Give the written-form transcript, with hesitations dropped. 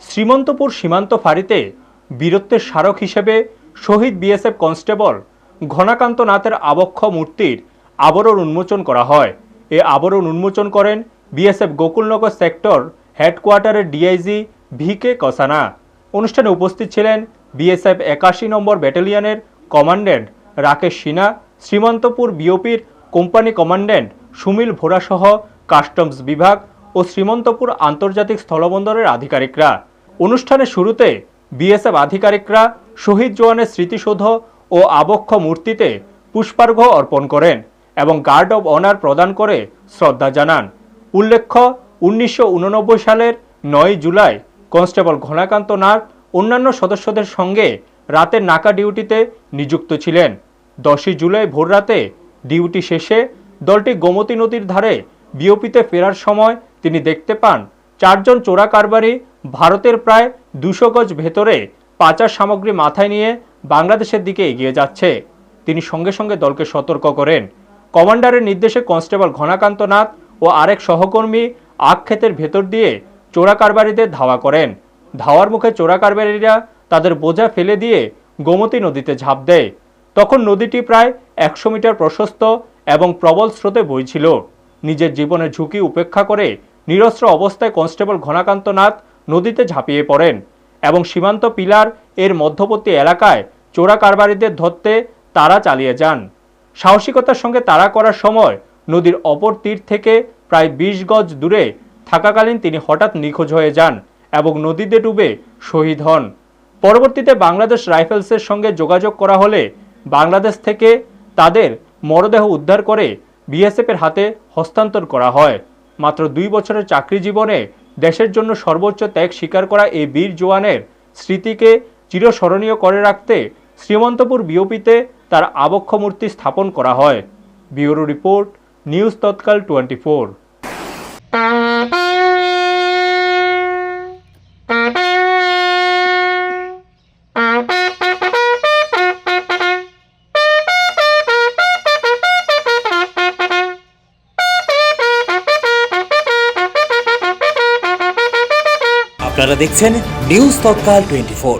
শ্রীমন্তপুর সীমান্ত ফাঁড়িতে বীরত্বের স্মারক হিসেবে শহীদ বিএসএফ কনস্টেবল ঘনাকান্ত নাথের আবক্ষ মূর্তির আবরণ উন্মোচন করা হয়। এ আবরণ উন্মোচন করেন বিএসএফ গোকুলনগর সেক্টর হেডকোয়ার্টারের ডিআইজি ভিকে কসানা। অনুষ্ঠানে উপস্থিত ছিলেন বিএসএফ 81 নম্বর ব্যাটালিয়নের কমান্ড্যান্ট রাকেশ সিনহা, শ্রীমন্তপুর বিওপির কোম্পানি কমান্ড্যান্ট সুমিল ভোরা সহ কাস্টমস বিভাগ ও শ্রীমন্তপুর আন্তর্জাতিক স্থলবন্দরের আধিকারিকরা। অনুষ্ঠানের শুরুতে বিএসএফ আধিকারিকরা শহীদ জওয়ানের স্মৃতিসৌধ ও আবক্ষ মূর্তিতে পুষ্পার্ঘ্য অর্পণ করেন এবং গার্ড অব অনার প্রদান করে শ্রদ্ধা জানান। উল্লেখ্য, 1989 সালের 9 জুলাই কনস্টেবল ঘনাকান্ত নাথ অন্যান্য সদস্যদের সঙ্গে রাতের নাকা ডিউটিতে নিযুক্ত ছিলেন। 10 জুলাই ভোররাতে ডিউটি শেষে দলটি গোমতী নদীর ধারে বিওপিতে ফেরার সময় তিনি দেখতে পান 4 জন চোরা কারবারি ভারতের প্রায় 200 গজ ভেতরে পাচার সামগ্রী মাথায় নিয়ে বাংলাদেশের দিকে এগিয়ে যাচ্ছে। তিনি সঙ্গে সঙ্গে দলকে সতর্ক করেন। কমান্ডারের নির্দেশে কনস্টেবল ঘনাকান্ত নাথ ও আরেক সহকর্মী আখ ক্ষেতের ভেতর দিয়ে চোরা কারবারিদের ধাওয়া করেন। ধাওয়ার মুখে চোরা কারবারিরা তাদের বোঝা ফেলে দিয়ে গোমতী নদীতে ঝাঁপ দেয়। তখন নদীটি প্রায় 100 মিটার প্রশস্ত এবং প্রবল স্রোতে বইছিল। নিজের জীবনের ঝুঁকি উপেক্ষা করে নিরস্ত্র অবস্থায় কনস্টেবল ঘনাকান্ত নাথ নদীতে ঝাঁপিয়ে পড়েন এবং সীমান্ত পিলার এর মধ্যবর্তী এলাকায় চোরা কারবারিদের ধরতে তাড়া চালিয়ে যান। সাহসিকতার সঙ্গে তাড়া করার সময় নদীর অপর তীর থেকে প্রায় 20 গজ দূরে থাকাকালীন তিনি হঠাৎ নিখোঁজ হয়ে যান এবং নদীতে ডুবে শহীদ হন। পরবর্তীতে বাংলাদেশ রাইফেলসের সঙ্গে যোগাযোগ করা হলে বাংলাদেশ থেকে তাদের মরদেহ উদ্ধার করে বিএসএফের হাতে হস্তান্তর করা হয়। মাত্র 2 বছরের চাকরি জীবনে দেশের জন্য সর্বোচ্চ ত্যাগ স্বীকার করা এই বীর জওয়ানের স্মৃতিকে চিরস্মরণীয় করে রাখতে শ্রীমন্তপুর বিওপিতে তার আবক্ষ মূর্তি স্থাপন করা হয়। ব্যুরো রিপোর্ট, নিউজ তৎকাল 24। আপনারা দেখছেন নিউজ তৎকাল 24।